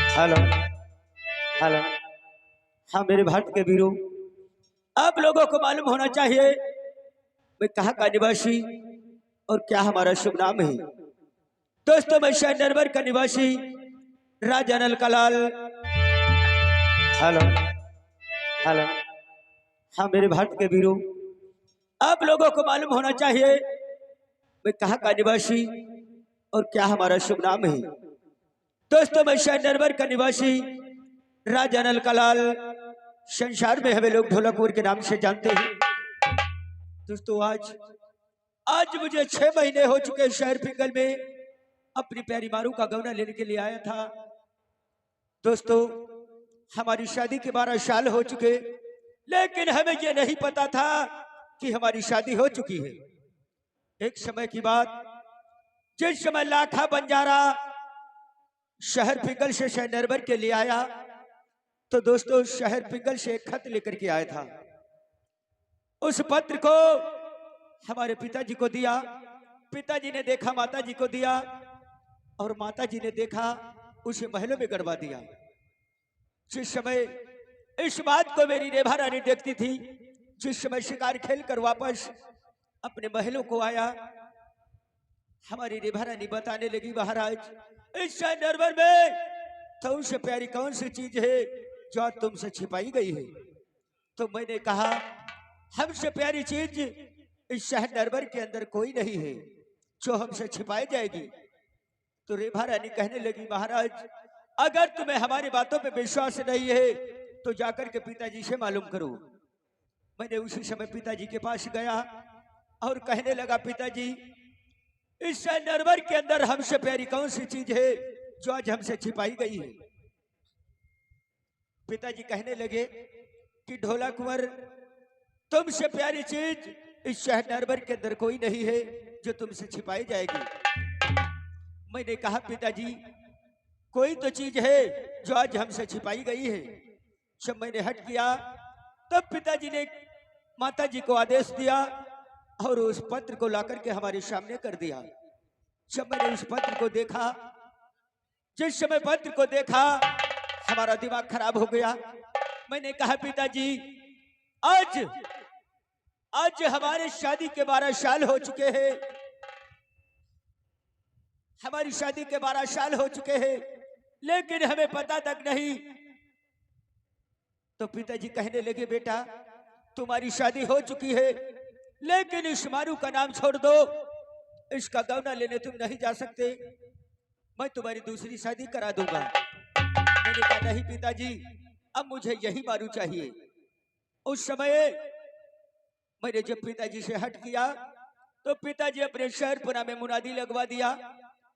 Hello hello. हाँ मेरे भारत के वीरों, आप लोगों को मालूम होना चाहिए मैं कहाँ का निवासी और क्या हमारा शुभ नाम है। दोस्तों मैं शायद नरवर का निवासी राजा नल कलाल। Hello hello. हाँ मेरे भारत के वीरों, आप लोगों को मालूम होना चाहिए मैं कहाँ का निवासी और क्या हमारा शुभ नाम है। दोस्तों मैं शायद नरवर का निवासी राजा नल कलाल। संसार में हमें लोग ढोलकपुर के नाम से जानते हैं। दोस्तों आज आज मुझे 6 महीने हो चुके शहर पिंगल में अपनी प्यारी मारू का गौना लेने के लिए आया था। दोस्तों हमारी शादी के 12 साल हो चुके, लेकिन हमें यह नहीं पता था कि हमारी शादी हो चुकी है। एक समय की बात, जिस समय लाखा बंजारा शहर पिंगल से शहर नरवर के लिए आया, तो दोस्तों शहर पिंगल से एक खत लेकर के आया था। उस पत्र को हमारे पिताजी को दिया, पिताजी ने देखा माता जी को दिया और माता जी ने देखा उसे महलों में गड़वा दिया। जिस समय इस बात को मेरी रेभा रानी देखती थी, जिस समय शिकार खेल कर वापस अपने महलों को आया, हमारी रेभा रानी बताने लगी महाराज इस नरवर में तो उनसे प्यारी कौन सी चीज है जो आज तुमसे छिपाई गई है। तो मैंने कहा हमसे प्यारी चीज इस शहर नरवर के अंदर कोई नहीं है जो हमसे छिपाई जाएगी। तो रेभा रानी कहने लगी महाराज अगर तुम्हें हमारी बातों पे विश्वास नहीं है तो जाकर के पिताजी से मालूम करो। मैंने उसी समय पिताजी के पास गया और कहने लगा पिताजी इस नरवर के अंदर हमसे प्यारी कौन सी चीज है जो आज हमसे छिपाई गई है। पिताजी कहने लगे कि ढोला कुंवर तुमसे प्यारी चीज इस शहर नरवर के अंदर कोई नहीं है जो तुमसे छिपाई जाएगी। मैंने कहा पिताजी कोई तो चीज है जो आज हमसे छिपाई गई है। जब मैंने हट किया तब पिताजी ने माता जी को आदेश दिया और उस पत्र को लाकर के हमारे सामने कर दिया। जब मैंने उस पत्र को देखा, जिस समय पत्र को देखा हमारा दिमाग खराब हो गया। मैंने कहा पिताजी आज आज हमारे शादी के 12 साल हो चुके हैं, हमारी शादी के 12 साल हो चुके हैं, लेकिन हमें पता तक नहीं। तो पिताजी कहने लगे बेटा तुम्हारी शादी हो चुकी है, लेकिन इस मारू का नाम छोड़ दो, इसका गौना लेने तुम नहीं जा सकते, मैं तुम्हारी दूसरी शादी करा दूंगा। मैंने कहा नहीं पिताजी अब मुझे यही मारू चाहिए। उस समय मैंने जब पिताजी से हट किया तो पिताजी अपने शहरपुरा में मुनादी लगवा दिया।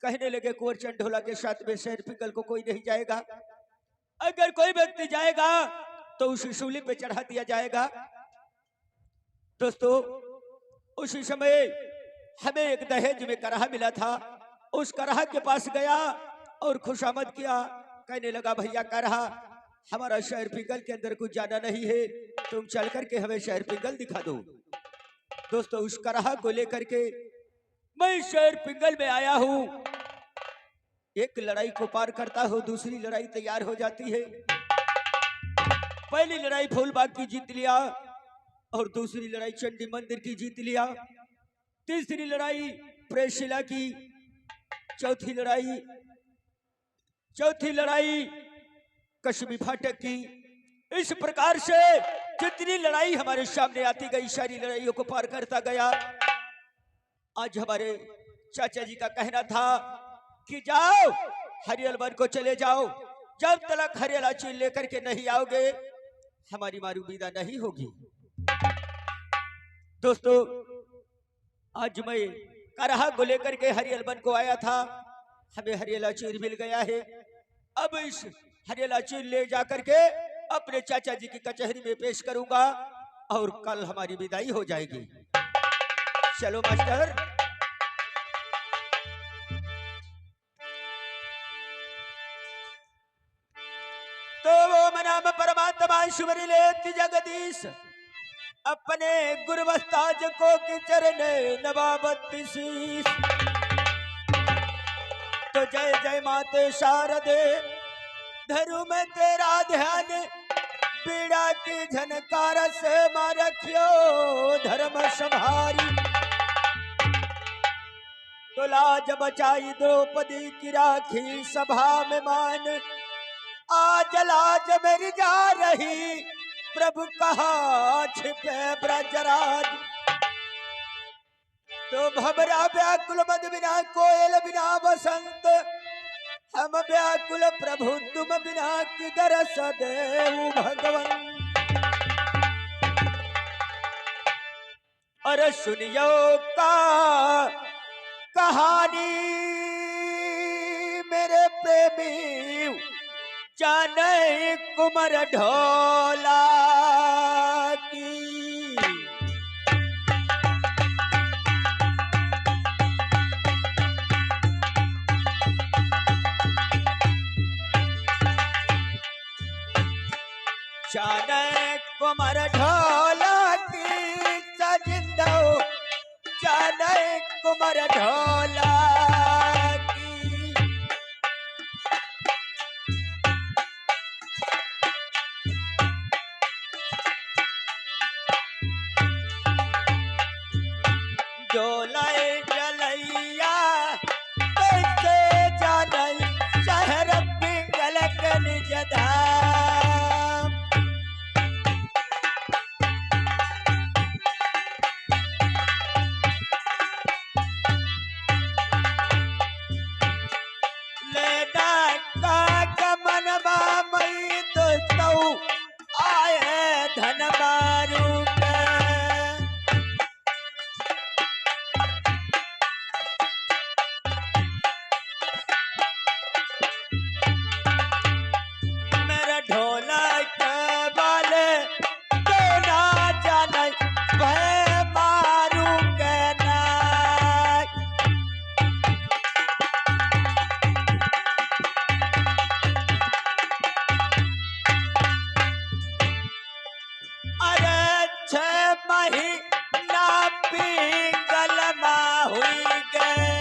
कहने लगे कुंवर चंद ढोला के साथ में शहर पिंगल को कोई नहीं जाएगा, अगर कोई व्यक्ति जाएगा तो उसे सूली पे चढ़ा दिया जाएगा। दोस्तों उसी समय हमें एक दहेज में करहा मिला था, उस करहा के पास गया और खुशामद किया। कहने लगा भैया करहा हमारा शहर पिंगल के अंदर कुछ जाना नहीं है, तुम चल करके हमें शहर पिंगल दिखा दो। दोस्तों उस करहा को लेकर के मैं शहर पिंगल में आया हूं। एक लड़ाई को पार करता हूं, दूसरी लड़ाई तैयार हो जाती है। पहली लड़ाई फूलबाग की जीत लिया और दूसरी लड़ाई चंडी मंदिर की जीत लिया, तीसरी लड़ाई प्रेशिला की, चौथी लड़ाई कश्मीर फाटक की। इस प्रकार से जितनी लड़ाई हमारे सामने आती गई सारी लड़ाइयों को पार करता गया। आज हमारे चाचा जी का कहना था कि जाओ हरियल वन को चले जाओ, जब तक हरियल चील लेकर के नहीं आओगे हमारी मारू विदा नहीं होगी। दोस्तों आज मैं करहा को लेकर के हरियल वन को आया था, हमें हरियल चील मिल गया है। अब इस हरियल चील ले जाकर के अपने चाचा जी की कचहरी में पेश करूंगा और कल हमारी विदाई हो जाएगी। चलो मास्टर। तो वो मनाम परमात्मा ईश्वरी लेती जगदीश अपने गुरुवस्ताज को की चरण नवाबती शीश। तो जय जय माते शारदे धरु में तेरा ध्यान, बीड़ा की झनकार से मां रखियो धर्म संभारी। तो लाज बचाई द्रौपदी की राखी सभा में मान, आज लाज मेरी जा रही प्रभु कहा छिपे ब्रजराज। तो भबरा व्याकुल मद बिना कोयल बिना बसंत, हम व्याकुल प्रभु तुम बिना किधर सदैव भगवन। अरे सुनियो का कहानी मेरे प्रेमी, जाने कुमर ढोला की। जाने कुमर ढोला की सजिंदो, जाने कुमर ढोला की। डोलाए जलैया कैसे जाने शहर पिंगल के निज धाम। आए धन मारू मेरा ढोला के बाले तो ना जाने वह मारू के ना। महीना पिंगल मां हुई गए,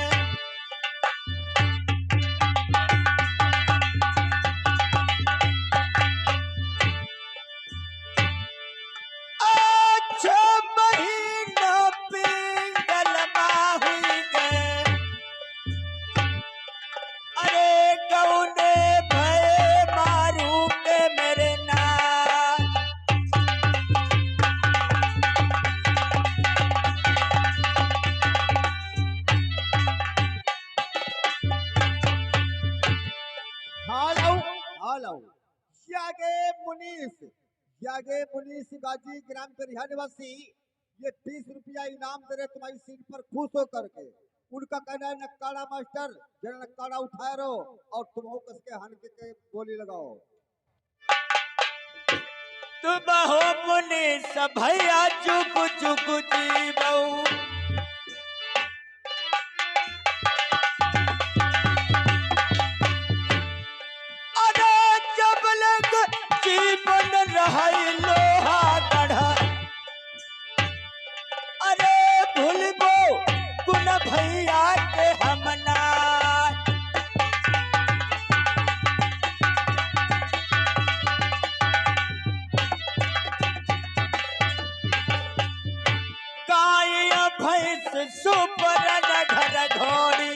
अच्छा महीना पिंगल मां हुई गए। अरे गौने भय मारू के मेरे नाल। यागे मुनीस गाजी ग्राम के रिहा निवासी ये 20 रुपया इनाम दे रहे तुम्हारी सीट पर खुश होकर के। उनका कहना है नक्काड़ा मास्टर जरा नक्काड़ा उठाए रहो और तुम हो कस के हन के गोली लगाओ। तुम हो मुनीस भैया जुग जुग जीवो, जीवन रहाई लोहा गढ़ा। अरे भूलबो गुण भैया के हमना। गाय भैंस सुपरन घर घोड़ी,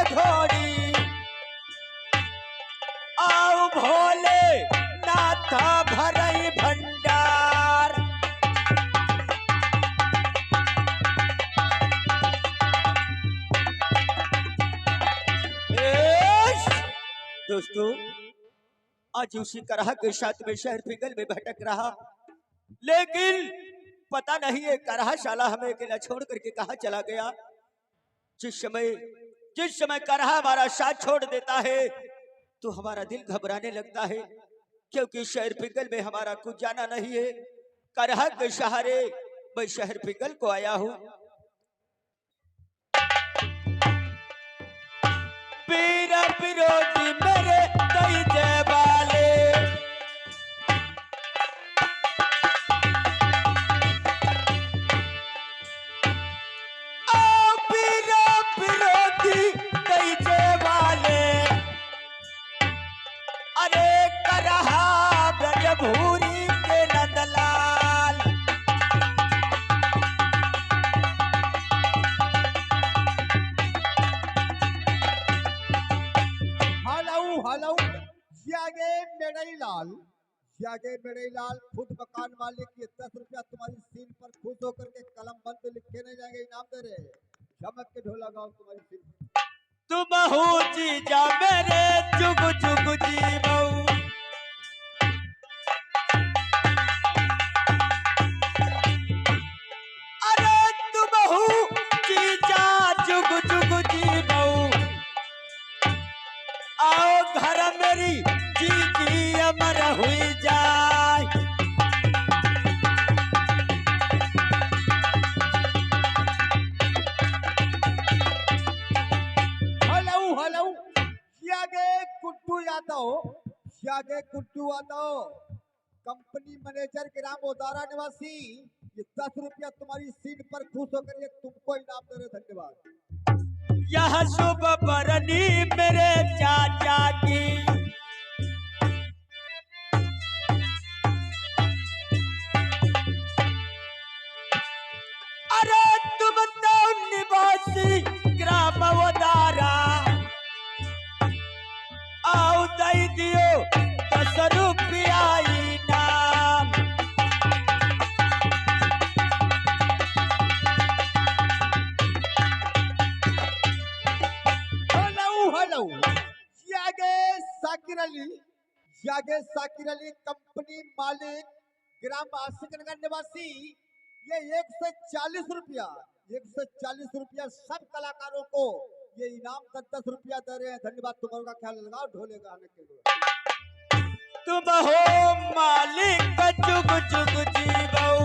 घोड़ी आओ भोले नाथा भरई भंडार। दोस्तों आज उसी करह के साथ में शहर पिघल में भटक रहा, लेकिन पता नहीं है करहा शाला हमें अकेला छोड़ करके कहा चला गया। जिस समय करहा हमारा साथ छोड़ देता है तो हमारा दिल घबराने लगता है, क्योंकि शहर पिघल में हमारा कुछ जाना नहीं है। करहा के सहारे मैं शहर पिघल को आया हूँ। पीर विरोधी मेरे कई जय वाले, आगे मेरे लाल खुद मकान मालिक, ये 10 रुपया तुम्हारी सील पर खुश होकर के कलम बंद लिखे नहीं जाएंगे, इनाम दे रहे। चमक के ढोला गाओ तुम्हारी सील पर। तुम हो जीजा मेरे जुग जुग जीवऊ, अरे तुम हो जीजा जुग जुग जीवऊ, आओ घर मेरी जीजी अमर हुई जाए। हेलो हेलो, आगे गुड्डू यादव, आगे गुड्डू यादव, कंपनी मैनेजर ग्राम ओदारा निवासी, ये 10 रुपया तुम्हारी सीट पर खुश होकर ये तुमको इनाम दे रहे। धन्यवाद। यह शुभ बरनी मेरे चाचा की, अरे तुम तो निवासी ग्राम ओदारा, आओ दई दियो 10 रुपया इनाम। हेलो हेलो, आगे साकिर अली, आगे साकिर अली, कंपनी मालिक ग्राम आशिक नगर निवासी, ये 140 रुपया, 140 रुपया सब कलाकारों को ये इनाम 10-10 रुपया दे रहे हैं। धन्यवाद। तुम्हारा ख्याल लगाओ ढोले गाने के लिए। तुम हो मालिक जुग जुग जीवऊ,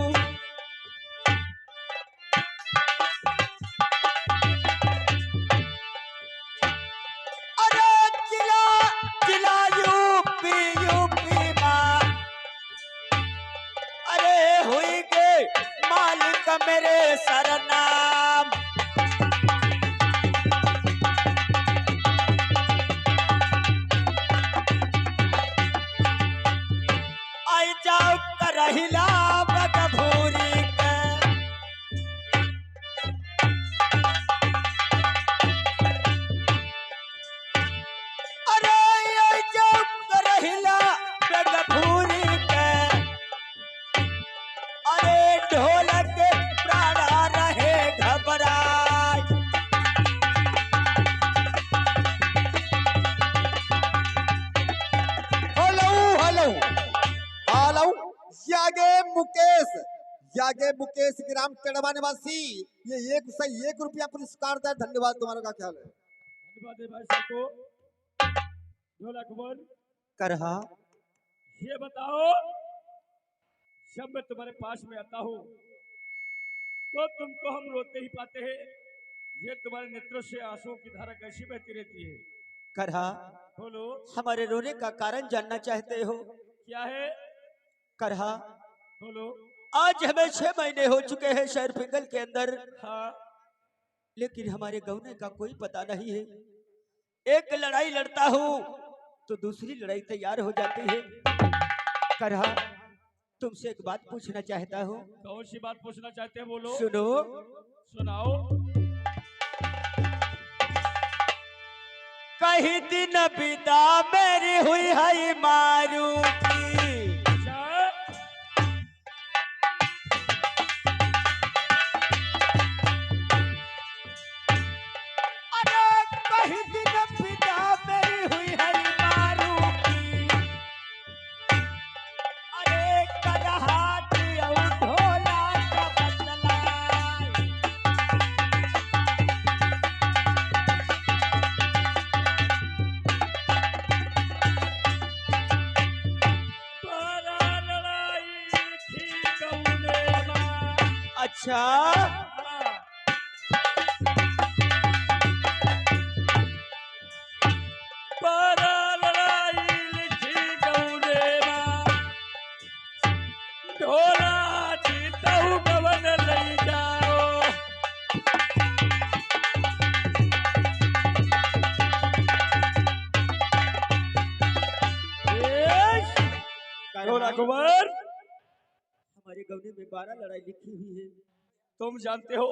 अरे जिला जिला यूपी यूपी माँ, अरे हुई गे मालिक मेरे सरनाम। आई जाओ करहिला बगभूरी के, अरे आई जाओ करहिला बगभूरी के, अरे ढोलक प्राणा रहे घबराए। हेलो हेलो हेलो, यागे मुकेश ग्राम चढ़वा निवासी, ये 101 रुपया पुरस्कार दे। धन्यवाद। तुम्हारा क्या ख्याल है? धन्यवाद है भाई साहब को। ढोला कुमार, करहा ये बताओ, जब मैं तुम्हारे पास में आता हूँ तो तुमको हम रोते ही पाते हैं, ये तुम्हारे नेत्रों से आंसुओं की धारा कैसी बहती रहती है? करहा, बोलो, हमारे रोने का कारण जानना चाहते हो? क्या है? करहा, बोलो। आज हमें 6 महीने हो चुके हैं शहर पिंगल के अंदर, हाँ, लेकिन हमारे गौने का कोई पता नहीं है। एक लड़ाई लड़ता हूँ तो दूसरी लड़ाई तैयार हो जाती है। करहा, तुमसे एक बात पूछना चाहता हूँ। कौन सी बात पूछना चाहते हैं? बोलो। सुनो, सुनाओ। कहीं दिन बिदा मेरी हुई है मारू की, अच्छा, अरे कहीं दिन बिदा मेरी हुई है मारू की, अरे करहा दियो ढोला का बदला। बारा लड़ाई थी गौने माँ। अच्छा, हाँ, बारा लड़ाई थी गौने माँ, ढोला जीता हूँ गवन लई जाओ। ढोला कुंवर, हमारे गौने में 12 लड़ाई लिखी हुई है। तुम जानते हो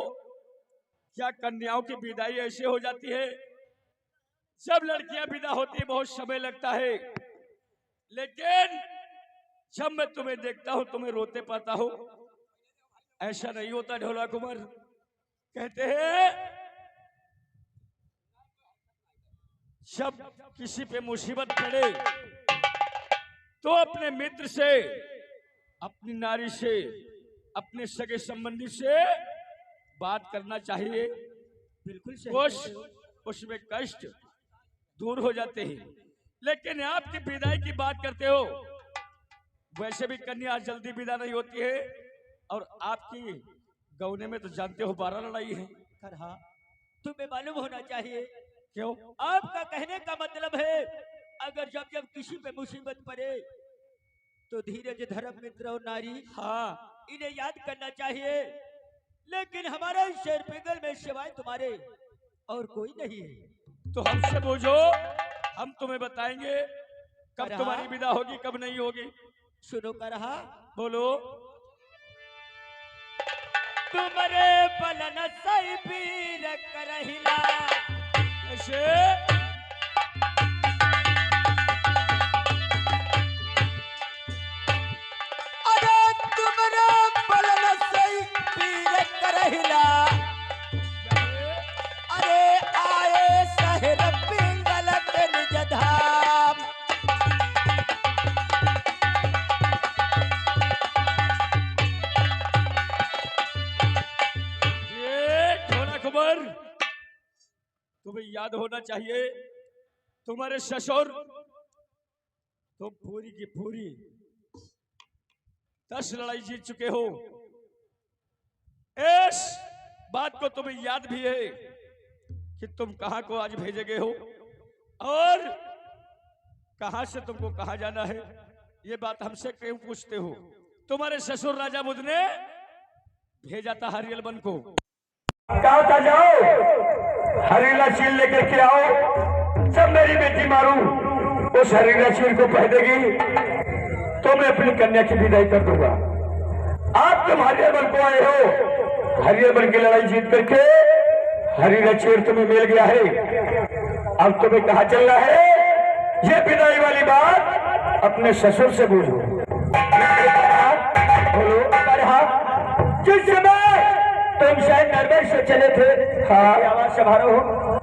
क्या कन्याओं की विदाई ऐसे हो जाती है? जब लड़कियां विदा होती है बहुत समय लगता है, लेकिन जब मैं तुम्हें देखता हूं तुम्हें रोते पाता हूं। ऐसा नहीं होता ढोला कुमार। कहते हैं जब किसी पे मुसीबत पड़े तो अपने मित्र से, अपनी नारी से, अपने सगे संबंधी से बात करना चाहिए। बिल्कुल सही। उसमें कष्ट दूर हो जाते हैं। लेकिन आपकी विदाई की बात करते हो, वैसे भी कन्या जल्दी विदा नहीं होती है। और आपकी गौने में तो जानते हो 12 लड़ाई है। करहा तुम्हें मालूम होना चाहिए। क्यों? आपका कहने का मतलब है अगर जब जब किसी पे मुसीबत पड़े तो धीरज धर्म मित्र और नारी, हाँ, इन्हें याद करना चाहिए। लेकिन हमारे शेर पिंगल में सिवाय तुम्हारे और कोई नहीं है। तो हमसे पूछो, हम तुम्हें बताएंगे कब तुम्हारी विदा होगी कब नहीं होगी। सुनो करहा, बोलो। तुम्हारे बलन सही पीर करहिला। ऐसे अरे तुम्हारे बलन सही पीर करहिला। अरे आए शहर पिंगल के निज धाम। खबर तुम्हें याद होना चाहिए, तुम्हारे ससुर तुम पूरी की पूरी 10 लड़ाई जीत चुके हो। इस बात को तुम्हें याद भी है कि तुम कहां को आज भेजे गए हो और कहां से तुमको कहां जाना है। ये बात हमसे क्यों पूछते हो? तुम्हारे ससुर राजा बुद्ध ने भेजा था हरियल बन को। कहा था जाओ हरीला चील लेकर के आओ। जब मेरी बेटी मारू उस हरीला चील को पह देगी तो मैं अपनी कन्या की विदाई कर दूंगा। आप तुम हरियरबन को आए हो, हरियरबन की लड़ाई जीत करके हरीला चील तुम्हें मिल गया है। अब तुम्हें कहाँ चलना है ये विदाई वाली बात अपने ससुर से पूछो। बोलो। जिस समय तुम शायद नरवेश से चले थे, हाँ, आवाज संभालो।